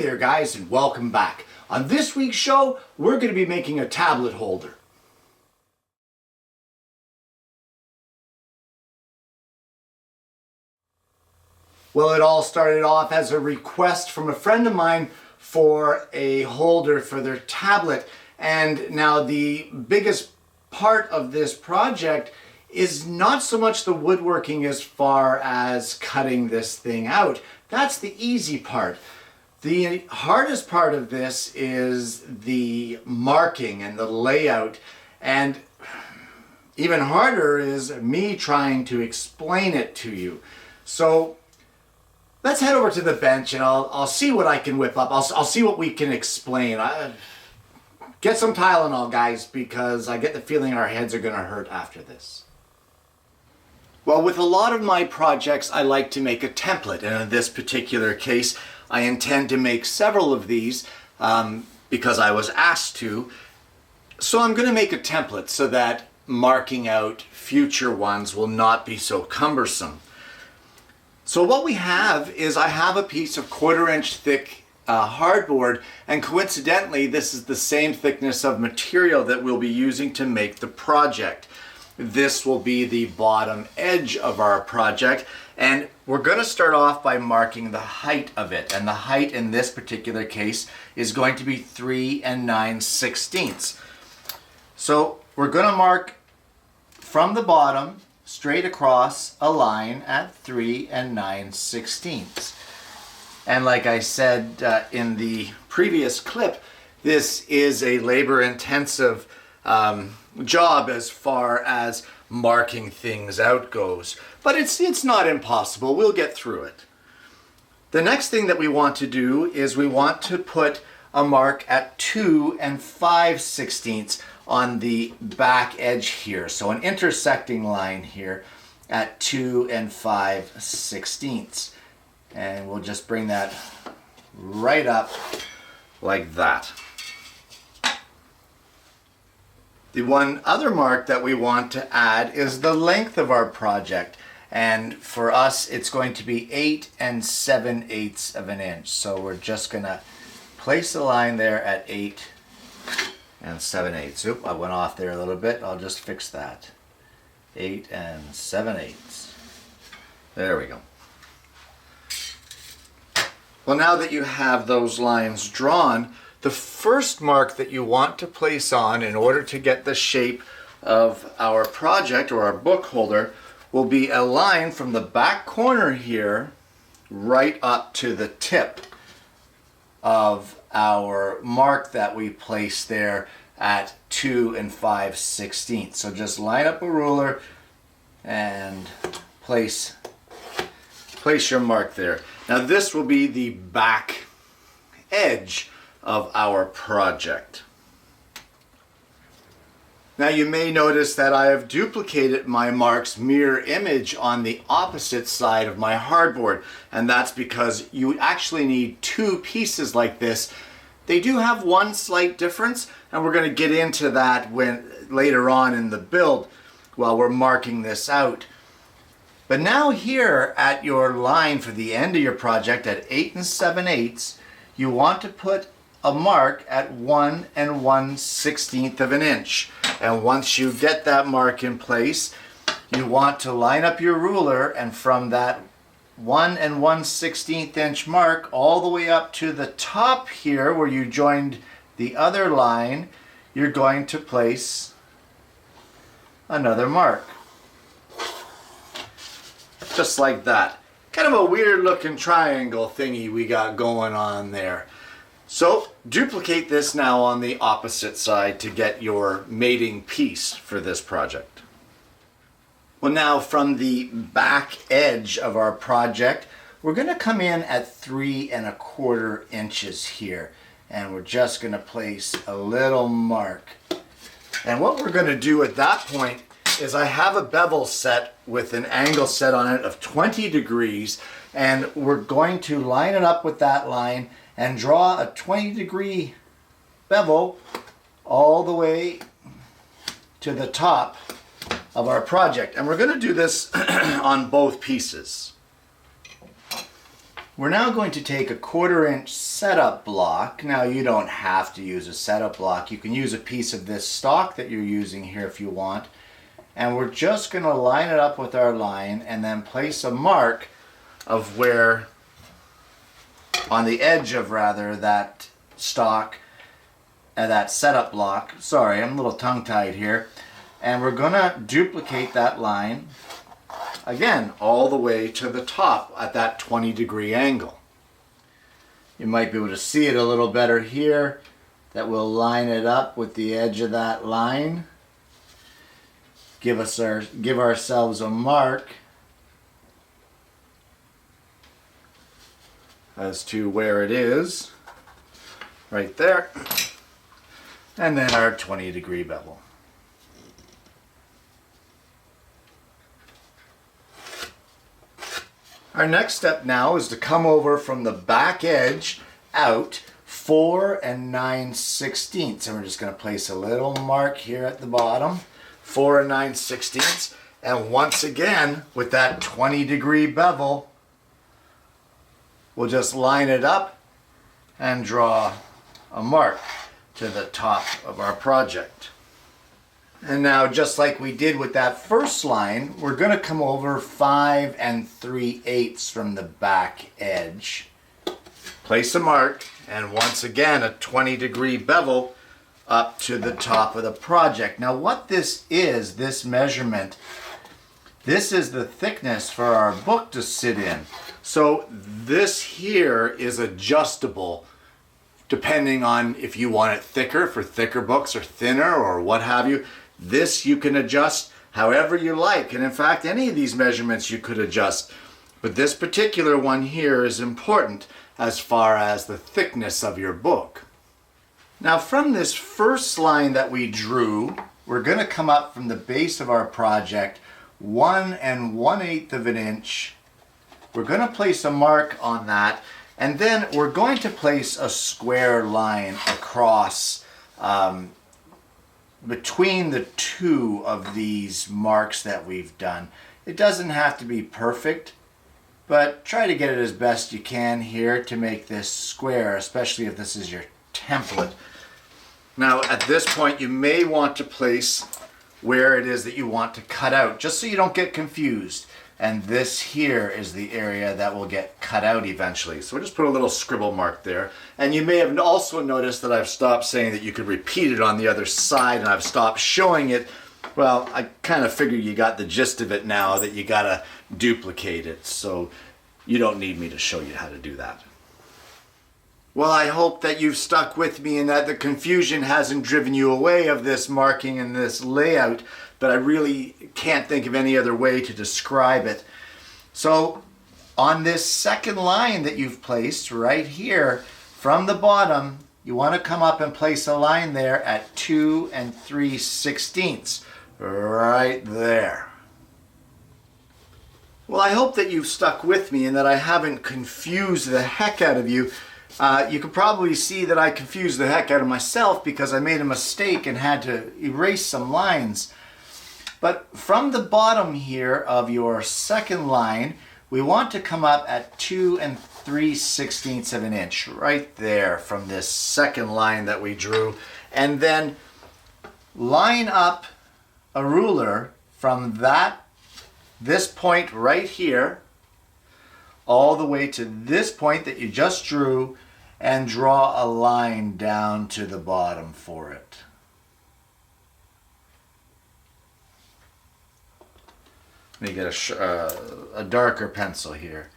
Hey there guys, and welcome back. On this week's show, we're going to be making a tablet holder. Well, it all started off as a request from a friend of mine for a holder for their tablet. And now the biggest part of this project is not so much the woodworking as far as cutting this thing out. That's the easy part. The hardest part of this is the marking and the layout, and even harder is me trying to explain it to you. So let's head over to the bench and I'll see what I can whip up. I'll see what we can explain. Get some Tylenol, guys, because I get the feeling our heads are going to hurt after this. Well, with a lot of my projects, I like to make a template, and in this particular case, I intend to make several of these because I was asked to. So I'm going to make a template so that marking out future ones will not be so cumbersome. So what we have is I have a piece of 1/4-inch thick hardboard, and coincidentally this is the same thickness of material that we'll be using to make the project. This will be the bottom edge of our project, and we're going to start off by marking the height of it, and the height in this particular case is going to be 3 9/16. So we're going to mark from the bottom straight across a line at 3 9/16. And like I said in the previous clip, this is a labor-intensive job as far as marking things out goes. But it's not impossible. We'll get through it. The next thing that we want to do is we want to put a mark at 2 5/16 on the back edge here. So an intersecting line here at 2 5/16. And we'll just bring that right up like that. The one other mark that we want to add is the length of our project. And for us, it's going to be 8 7/8 of an inch. So we're just going to place a line there at 8 7/8. Oop, I went off there a little bit. I'll just fix that. 8 7/8. There we go. Well, now that you have those lines drawn, the first mark that you want to place on in order to get the shape of our project or our book holder will be a line from the back corner here right up to the tip of our mark that we placed there at 2 5/16. So just line up a ruler and place your mark there. Now this will be the back edge of our project. Now you may notice that I have duplicated my mark's mirror image on the opposite side of my hardboard, and that's because you actually need two pieces like this. They do have one slight difference, and we're going to get into that later on in the build while we're marking this out. But now here at your line for the end of your project at 8 7/8, you want to put a mark at 1 1/16 of an inch. And once you get that mark in place, you want to line up your ruler, and from that 1 1/16 inch mark all the way up to the top here where you joined the other line, you're going to place another mark. Just like that. Kind of a weird looking triangle thingy we got going on there. So duplicate this now on the opposite side to get your mating piece for this project. Well, now from the back edge of our project, we're going to come in at 3 1/4 inches here, and we're just going to place a little mark. And what we're going to do at that point is I have a bevel set with an angle set on it of 20 degrees, and we're going to line it up with that line and draw a 20-degree bevel all the way to the top of our project. And we're going to do this on both pieces. We're now going to take a 1/4 inch setup block. Now you don't have to use a setup block. You can use a piece of this stock that you're using here if you want. And we're just going to line it up with our line and then place a mark of where, on the edge of rather, that stock, that setup block. Sorry, I'm a little tongue-tied here. And we're going to duplicate that line again all the way to the top at that 20-degree angle. You might be able to see it a little better here, that we'll line it up with the edge of that line. Give ourselves a mark as to where it is, right there, and then our 20-degree bevel. Our next step now is to come over from the back edge out 4 9/16, and we're just going to place a little mark here at the bottom, 4 9/16, and once again with that 20-degree bevel, we'll just line it up and draw a mark to the top of our project. And now, just like we did with that first line, we're going to come over 5 3/8 from the back edge. Place a mark, and once again a 20-degree bevel up to the top of the project. Now what this is, this measurement, this is the thickness for our book to sit in. So this here is adjustable depending on if you want it thicker for thicker books or thinner or what have you. This you can adjust however you like, and in fact any of these measurements you could adjust, but this particular one here is important as far as the thickness of your book. Now from this first line that we drew, we're going to come up from the base of our project 1 1/8 of an inch. We're going to place a mark on that, and then we're going to place a square line across between the two of these marks that we've done. It doesn't have to be perfect, but try to get it as best you can here to make this square, especially if this is your template. Now at this point you may want to place where it is that you want to cut out, just so you don't get confused. And this here is the area that will get cut out eventually. So we'll just put a little scribble mark there. And you may have also noticed that I've stopped saying that you could repeat it on the other side, and I've stopped showing it. Well, I kind of figure you got the gist of it now, that you gotta duplicate it. So you don't need me to show you how to do that. Well, I hope that you've stuck with me and that the confusion hasn't driven you away of this marking and this layout, but I really can't think of any other way to describe it. So on this second line that you've placed right here from the bottom, you want to come up and place a line there at 2 3/16, right there. Well, I hope that you've stuck with me and that I haven't confused the heck out of you. You can probably see that I confused the heck out of myself because I made a mistake and had to erase some lines. But from the bottom here of your second line, we want to come up at 2 3/16 of an inch, right there from this second line that we drew. And then line up a ruler from this point right here, all the way to this point that you just drew, and draw a line down to the bottom for it. Let me get a darker pencil here.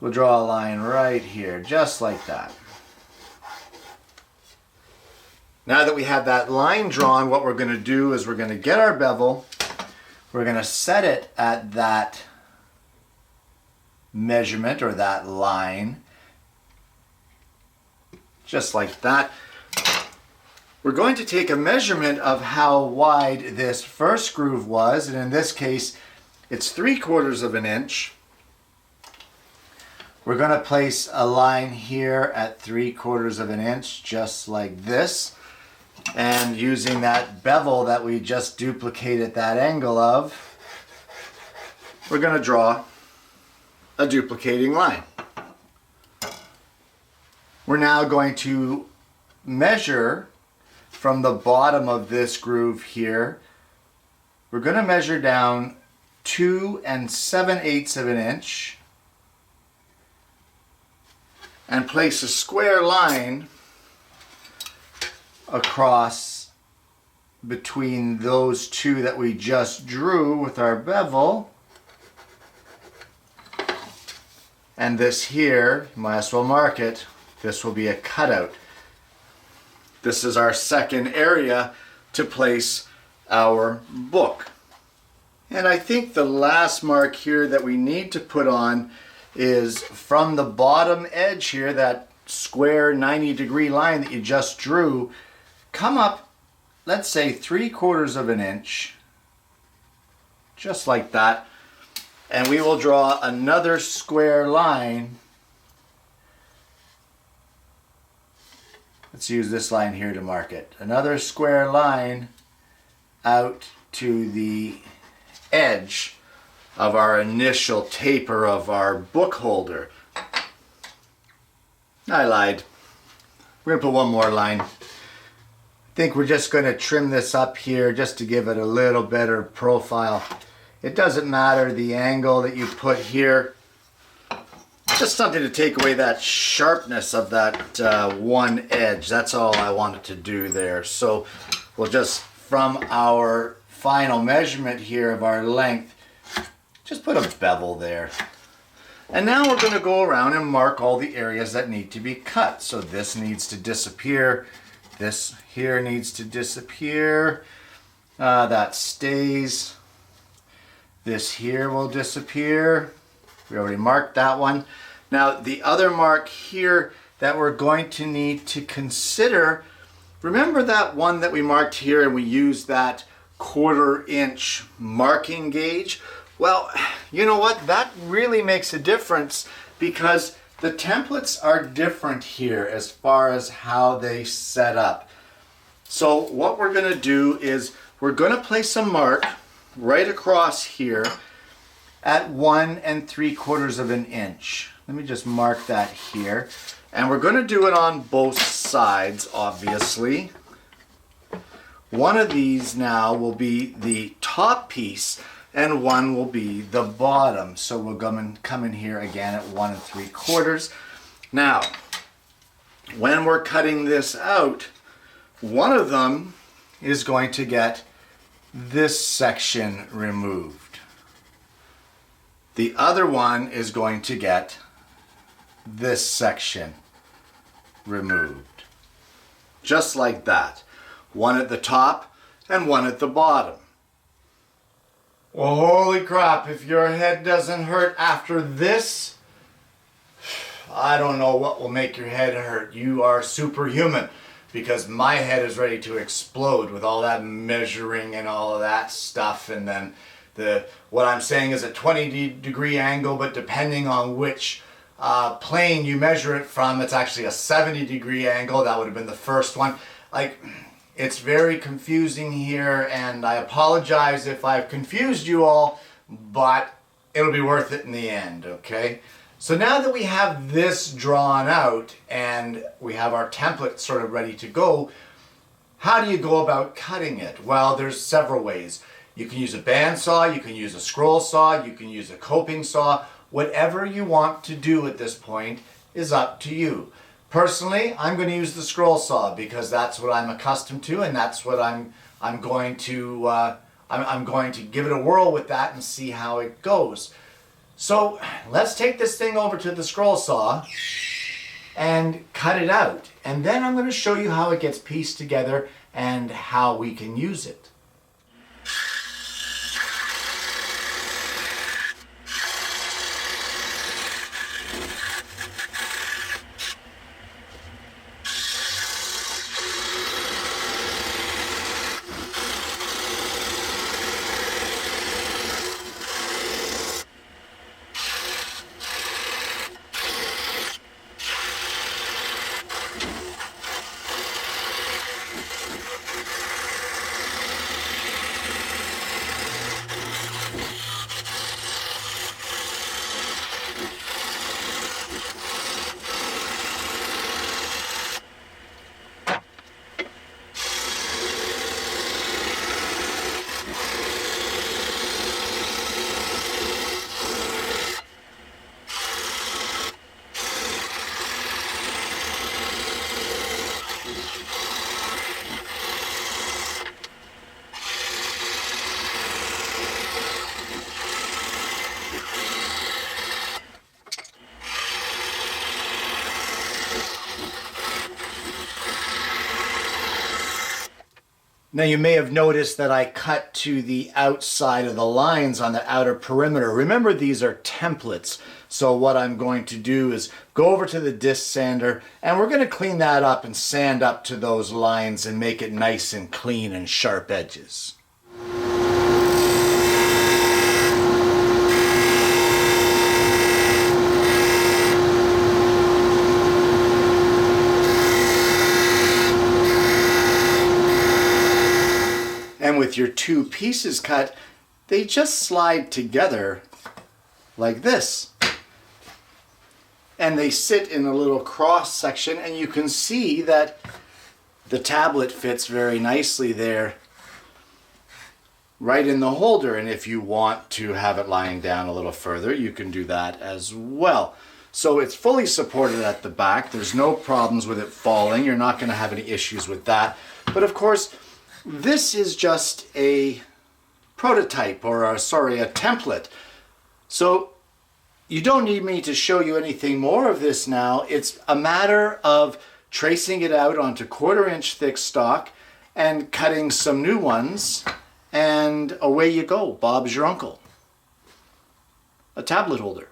We'll draw a line right here, just like that. Now that we have that line drawn, what we're going to do is we're going to get our bevel, we're going to set it at that measurement or that line, just like that. We're going to take a measurement of how wide this first groove was, and in this case it's 3/4 of an inch. We're going to place a line here at 3/4 of an inch, just like this, and using that bevel that we just duplicated that angle of, we're going to draw a duplicating line. We're now going to measure from the bottom of this groove here. We're going to measure down 2 7/8 of an inch and place a square line across between those two that we just drew with our bevel. And this here, you might as well mark it, this will be a cutout. This is our second area to place our book. And I think the last mark here that we need to put on is from the bottom edge here, that square 90-degree line that you just drew, come up, let's say 3/4 of an inch, just like that, and we will draw another square line. Let's use this line here to mark it. Another square line out to the edge of our initial taper of our book holder. I lied. We're going to put one more line. I think we're just going to trim this up here just to give it a little better profile. It doesn't matter the angle that you put here. Just something to take away that sharpness of that one edge. That's all I wanted to do there. So we'll just, from our final measurement here of our length, just put a bevel there. And now we're going to go around and mark all the areas that need to be cut. So this needs to disappear. This here needs to disappear. That stays. This here will disappear. We already marked that one. Now the other mark here that we're going to need to consider, remember that one that we marked here and we used that 1/4 inch marking gauge? Well, you know what? That really makes a difference because the templates are different here as far as how they set up. So what we're going to do is we're going to place a mark right across here at 1 3/4 of an inch. Let me just mark that here. And we're going to do it on both sides, obviously. One of these now will be the top piece and one will be the bottom. So we'll come in here again at 1 3/4. Now, when we're cutting this out, one of them is going to get this section removed. The other one is going to get this section removed. Just like that. One at the top and one at the bottom. Well, holy crap, if your head doesn't hurt after this, I don't know what will make your head hurt. You are superhuman, because my head is ready to explode with all that measuring and all of that stuff. And then what I'm saying is a 20-degree angle, but depending on which plane you measure it from, it's actually a 70-degree angle. That would have been the first one. Like, it's very confusing here, and I apologize if I've confused you all, but it'll be worth it in the end, okay? So now that we have this drawn out and we have our template sort of ready to go, how do you go about cutting it? Well, there's several ways. You can use a bandsaw, you can use a scroll saw, you can use a coping saw. Whatever you want to do at this point is up to you. Personally, I'm going to use the scroll saw because that's what I'm accustomed to, and that's what I'm going to give it a whirl with that and see how it goes. So let's take this thing over to the scroll saw and cut it out, and then I'm going to show you how it gets pieced together and how we can use it. Now you may have noticed that I cut to the outside of the lines on the outer perimeter. Remember, these are templates. So what I'm going to do is go over to the disc sander and we're going to clean that up and sand up to those lines and make it nice and clean and sharp edges. And with your two pieces cut, they just slide together like this. And they sit in a little cross section, and you can see that the tablet fits very nicely there, right in the holder. And if you want to have it lying down a little further, you can do that as well. So it's fully supported at the back. There's no problems with it falling. You're not going to have any issues with that. But of course, this is just a prototype, or a template. So you don't need me to show you anything more of this now. It's a matter of tracing it out onto 1/4 inch thick stock and cutting some new ones, and away you go. Bob's your uncle. A tablet holder.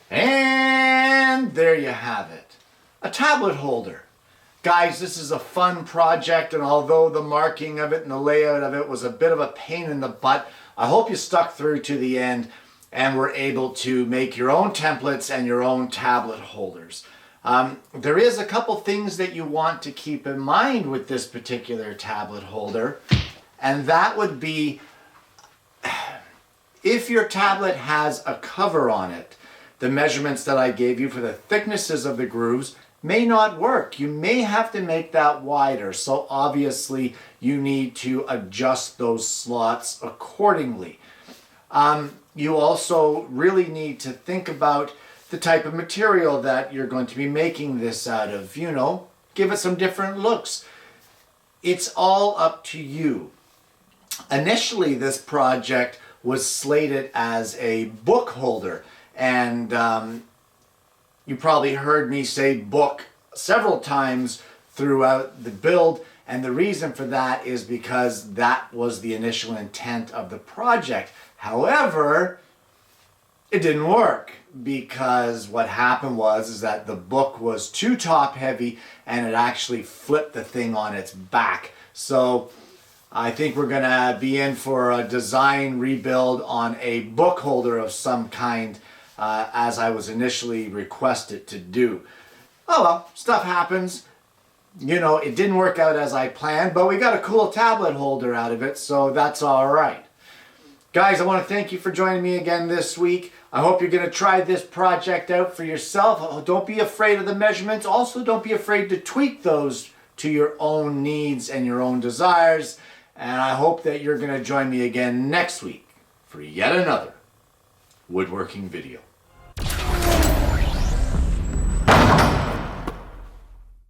And there you have it. A tablet holder. Guys, this is a fun project, and although the marking of it and the layout of it was a bit of a pain in the butt, I hope you stuck through to the end and were able to make your own templates and your own tablet holders. There is a couple things that you want to keep in mind with this particular tablet holder, and that would be if your tablet has a cover on it, the measurements that I gave you for the thicknesses of the grooves may not work. You may have to make that wider, so obviously you need to adjust those slots accordingly. You also really need to think about the type of material that you're going to be making this out of. You know, give it some different looks. It's all up to you. Initially, this project was slated as a book holder, and you probably heard me say book several times throughout the build, and the reason for that is because that was the initial intent of the project. However, it didn't work, because what happened was that the book was too top heavy and it actually flipped the thing on its back. So I think we're going to be in for a design rebuild on a book holder of some kind, as I was initially requested to do. Oh well, stuff happens. You know, it didn't work out as I planned, but we got a cool tablet holder out of it, so that's all right. Guys, I want to thank you for joining me again this week. I hope you're going to try this project out for yourself. Don't be afraid of the measurements. Also, don't be afraid to tweak those to your own needs and your own desires. And I hope that you're going to join me again next week for yet another woodworking video.